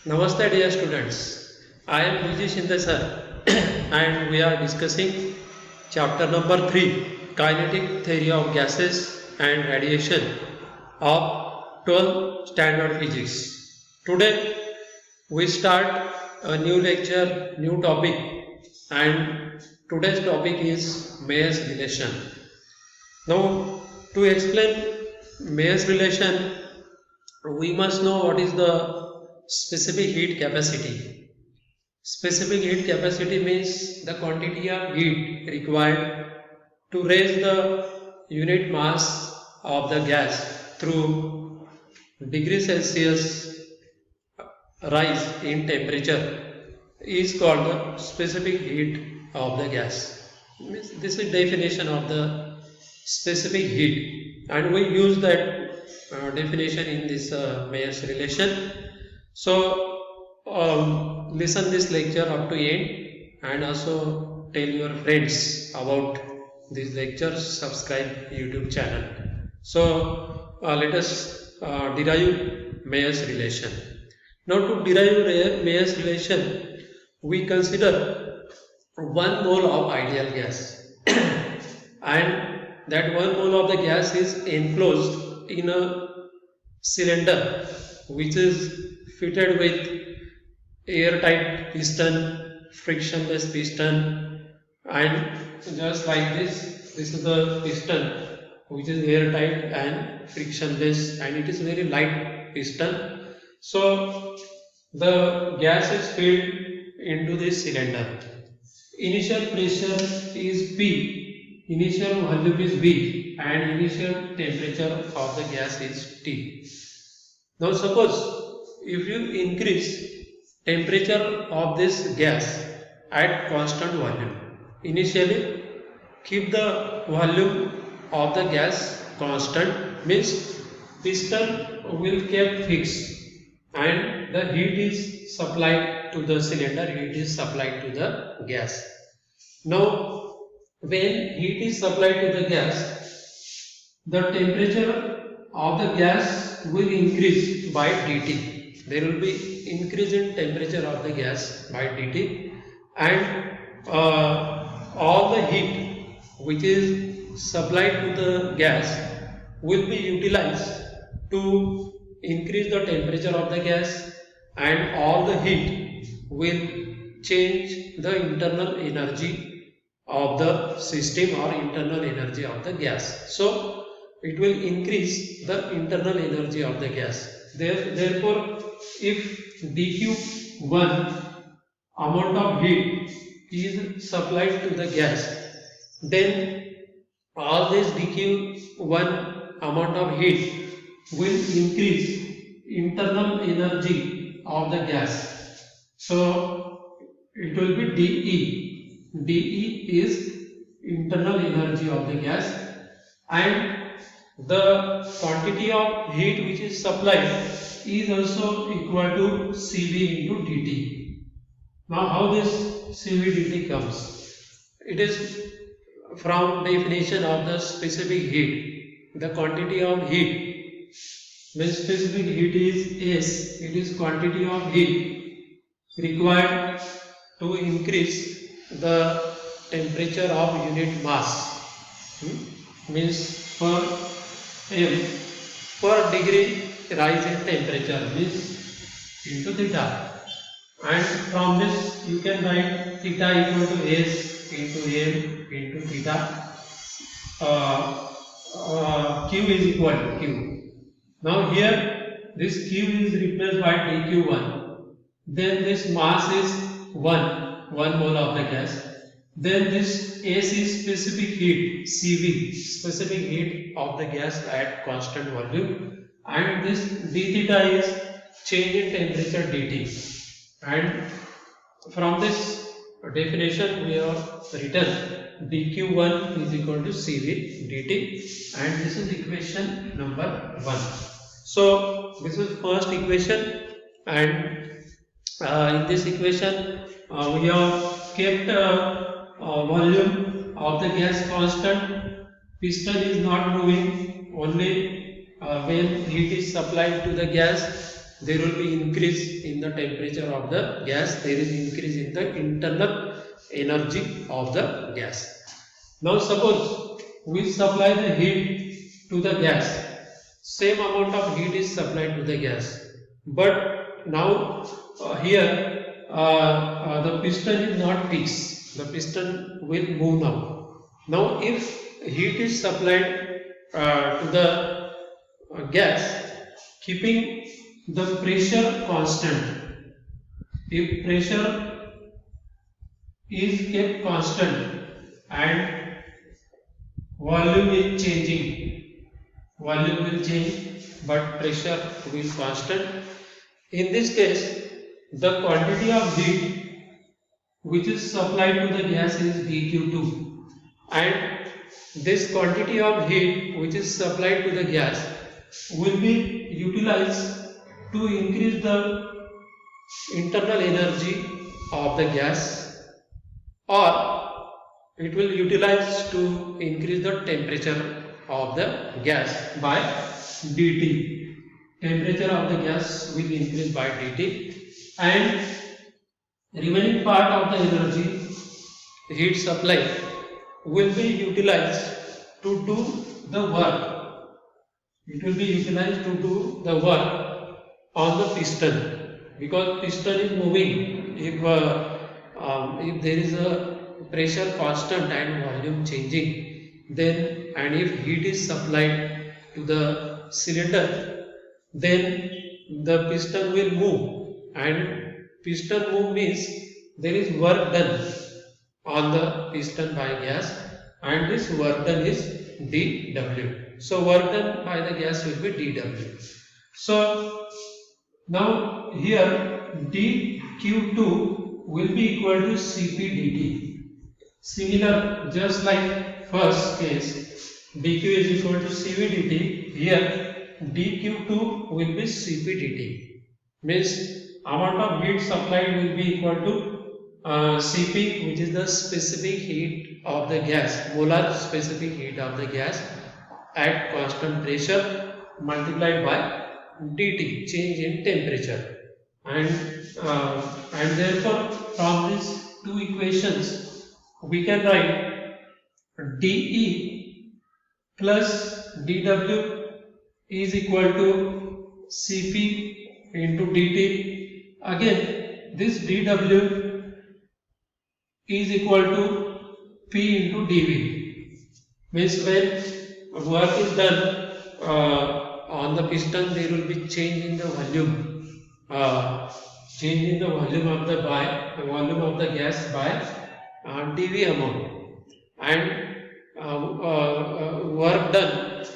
Namaste dear students. I am Vijay Shinde sir and we are discussing chapter number 3 Kinetic Theory of Gases and Radiation of 12th Standard Physics. Today we start a new lecture, new topic, and today's topic is Mayer's relation. Now to explain Mayer's relation we must know what is the specific heat capacity. Specific heat capacity means the quantity of heat required to raise the unit mass of the gas through degree Celsius rise in temperature is called the specific heat of the gas. This is definition of the specific heat, and we use that definition in this Mayer's relation. So listen this lecture up to end and also tell your friends about this lecture. Subscribe YouTube channel. So let us derive Mayer's relation. Now to derive Mayer's relation, we consider 1 mole of ideal gas and that 1 mole of the gas is enclosed in a cylinder which is fitted with airtight piston, frictionless piston, and just like this is the piston which is airtight and frictionless, and it is very light piston. So the gas is filled into this cylinder. Initial pressure is P, initial volume is V, and initial temperature of the gas is T. Now suppose if you increase temperature of this gas at constant volume, initially keep the volume of the gas constant, means piston will keep fixed and the heat is supplied to the cylinder, heat is supplied to the gas. Now when heat is supplied to the gas, the temperature of the gas will increase by dt. There will be increase in temperature of the gas by dt, and all the heat which is supplied to the gas will be utilized to increase the temperature of the gas, and all the heat will change the internal energy of the system or internal energy of the gas. So it will increase the internal energy of the gas. Therefore, if dQ1 amount of heat is supplied to the gas, then all this dQ1 amount of heat will increase internal energy of the gas. So it will be dE. dE is internal energy of the gas, and the quantity of heat which is supplied is also equal to Cv into dt. Now how this Cv dt comes? It is from definition of the specific heat. The quantity of heat, when specific heat is S, it is quantity of heat required to increase the temperature of unit mass. Means per M per degree rise in temperature means into theta, and from this you can write theta equal to S into M into theta. Q is equal to Q. Now here this Q is replaced by dQ1. Then this mass is 1 mole of the gas. Then this S is specific heat, Cv, specific heat of the gas at constant volume, and this d theta is change in temperature dt. And from this definition we have written dQ1 is equal to Cv dt, and this is equation number 1. So this is first equation, and in this equation we have kept volume of the gas constant. Piston is not moving, only when heat is supplied to the gas there will be increase in the temperature of the gas, there is increase in the internal energy of the gas. Now suppose we supply the heat to the gas, same amount of heat is supplied to the gas, but now here the piston is not fixed, the piston will move now. Now if heat is supplied to the gas, keeping the pressure constant, if pressure is kept constant and volume is changing, volume will change but pressure will constant. In this case, the quantity of heat which is supplied to the gas is dQ2, and this quantity of heat which is supplied to the gas will be utilized to increase the internal energy of the gas, or it will utilize to increase the temperature of the gas by dt. Temperature of the gas will increase by dt, and remaining part of the energy, heat supply, will be utilized to do the work. It will be utilized to do the work on the piston, because piston is moving. If there is a pressure constant and volume changing, then and if heat is supplied to the cylinder, then the piston will move, and piston move means there is work done on the piston by gas, and this work done is dW. So work done by the gas will be dW. So now here dQ2 will be equal to Cp dt. Similar, just like first case, dQ is equal to Cv dt, here dQ2 will be Cp dt. Means amount of heat supplied will be equal to Cp, which is the specific heat of the gas, molar specific heat of the gas at constant pressure, multiplied by dt, change in temperature. And therefore from these two equations we can write dE plus dW is equal to Cp into dt. Again this dW is equal to P into dV. Means when work is done on the piston, there will be change in the volume, change in the volume of the gas by dV amount, and work done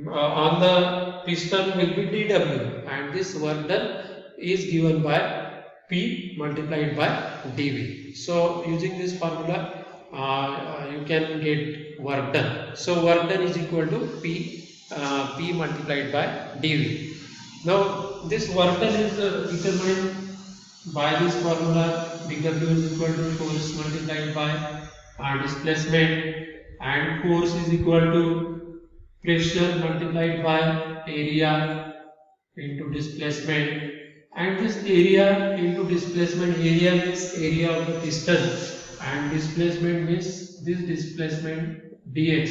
on the piston will be dW, and this work done is given by P multiplied by dV. So using this formula you can get work done. So work done is equal to P multiplied by dV. Now this work done is determined by this formula. dW is equal to force multiplied by displacement, and force is equal to pressure multiplied by area into displacement, and this area into displacement, area means area of the piston, and displacement means this displacement dx,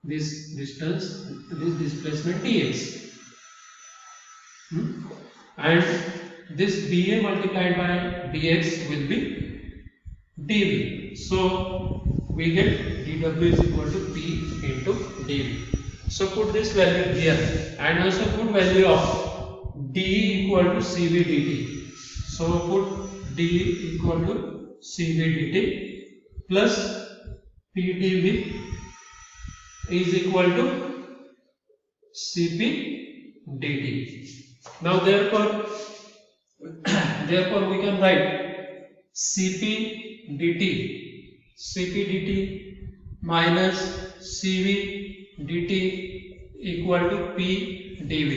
this distance, this displacement dx, and this dA multiplied by dx will be dV. So we get dW is equal to P into dV. So put this value here, and also put value of dE equal to Cv dt. So put dE equal to Cv dt plus Pdv is equal to Cp dt. Now therefore we can write Cp dt minus Cv dt equal to P dV.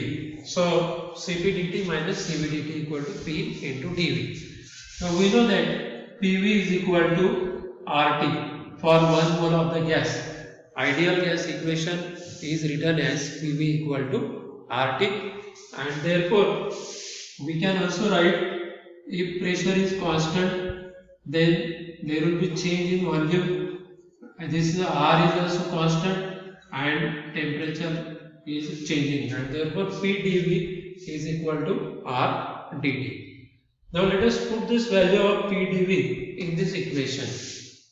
So Cp dt minus Cv dt equal to P into dV. Now we know that Pv is equal to RT for 1 mole of the gas. Ideal gas equation is written as Pv equal to RT, and therefore We can also write if pressure is constant, then there will be change in volume. And this is R is also constant and temperature is changing, and therefore PdV is equal to R dt. Now let us put this value of PdV in this equation.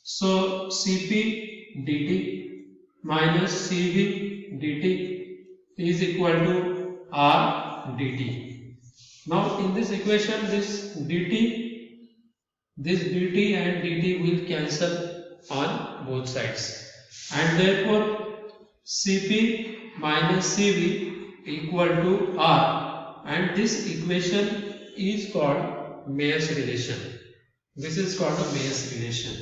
So Cp dt minus Cv dt is equal to R dt. Now in this equation, this dt and dt will cancel on both sides, and therefore Cp minus Cv equal to R, and this equation is called Mayer's relation. This is called a Mayer's relation.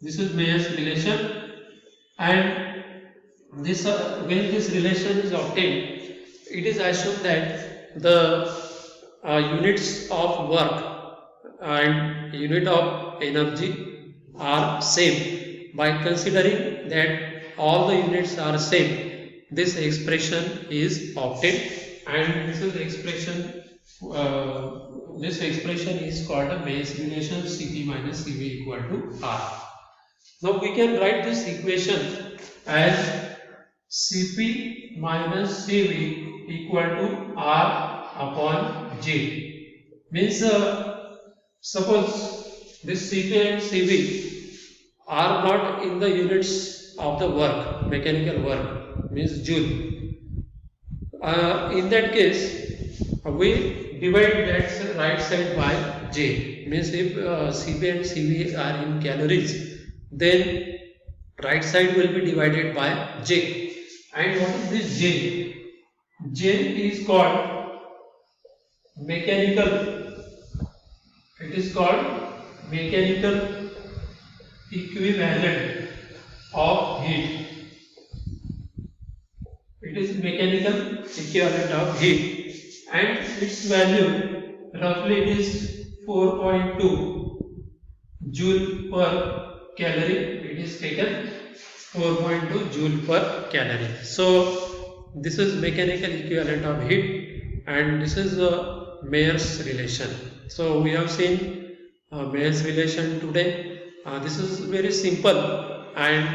This is Mayer's relation, and this when this relation is obtained, it is assumed that the units of work and unit of energy are same. By considering that all the units are same, this expression is obtained, and this is the expression. This expression is called a Mayer's relation, Cp minus Cv equal to R. Now we can write this equation as Cp minus Cv equal to R upon J. Means suppose this Cp and Cv are not in the units of the work, mechanical work, means joule. In that case, we divide that right side by J. Means if Cp and Cv are in calories, then right side will be divided by J. And what is this J? J is called mechanical. It is called mechanical equivalent of heat. It is mechanical equivalent of heat, and its value roughly it is 4.2 joule per calorie. It is taken 4.2 joule per calorie. So this is mechanical equivalent of heat, and this is the Mayer's relation. So we have seen Mayer's relation today. This is very simple and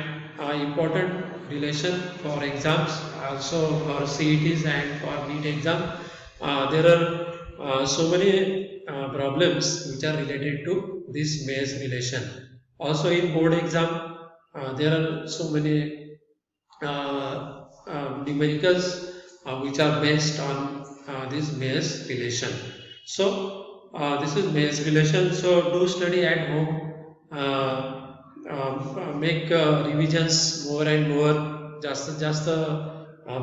important relation for exams, also for CETs and for NEET exam. There are so many problems which are related to this Mayer's relation. Also in board exam, there are so many numericals which are based on this Mayer's relation. So this is Mayer's relation. So do study at home. Make revisions more and more. जास्तीत जास्त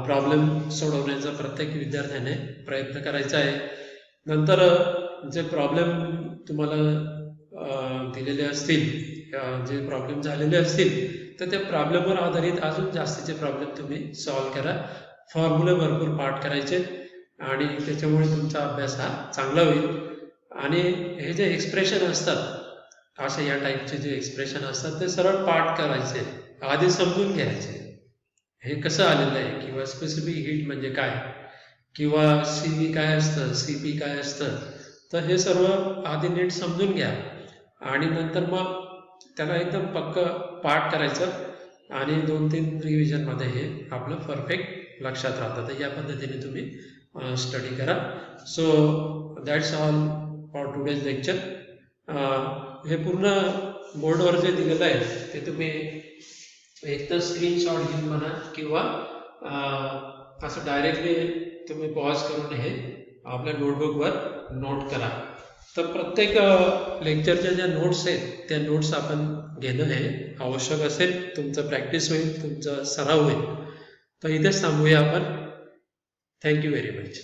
problem सोडवण्याचा प्रत्येक विद्यार्थ्याने प्रयत्न करायचा आहे. नंतर जे problem तुम्हाला दिलेले असतील, जे प्रॉब्लेम झालेले असतील, तर त्या प्रॉब्लेमवर आधारित अजून जास्तीचे प्रॉब्लेम तुम्ही सॉल्व्ह करा. फॉर्म्युले भरपूर पाठ करायचे, आणि त्याच्यामुळे तुमचा अभ्यास हा चांगला होईल. आणि हे जे एक्सप्रेशन असतात, असे या टाईपचे जे एक्सप्रेशन असतात, ते सरळ पाठ करायचे, आधी समजून घ्यायचे हे कसं आलेलं आहे, किंवा स्पेसिफिक हीट म्हणजे काय, किंवा Cv काय असतं, Cp काय असतं. तर हे सर्व आधी नीट समजून घ्या, आणि नंतर मग त्याला एकदम पक्क पाठ करायचं, आणि 2-3 रिव्हिजनमध्ये हे आपलं परफेक्ट लक्षात राहतं. तर या पद्धतीने तुम्ही स्टडी करा. So that's all for today's lecture. हे पूर्ण बोर्डवर जे दिलेलं आहे ते तुम्ही एक तर स्क्रीनशॉट घेऊन म्हणा, किंवा असं डायरेक्टली तुम्ही पॉज करून हे आपल्या नोटबुकवर नोट करा. तर प्रत्येक लेक्चरच्या ज्या नोट्स आहेत त्या नोट्स आपण घेणं हे आवश्यक असेल. तुमचं प्रॅक्टिस होईल, तुमचा सराव होईल. तर इथेच थांबूया आपण. Thank you very much.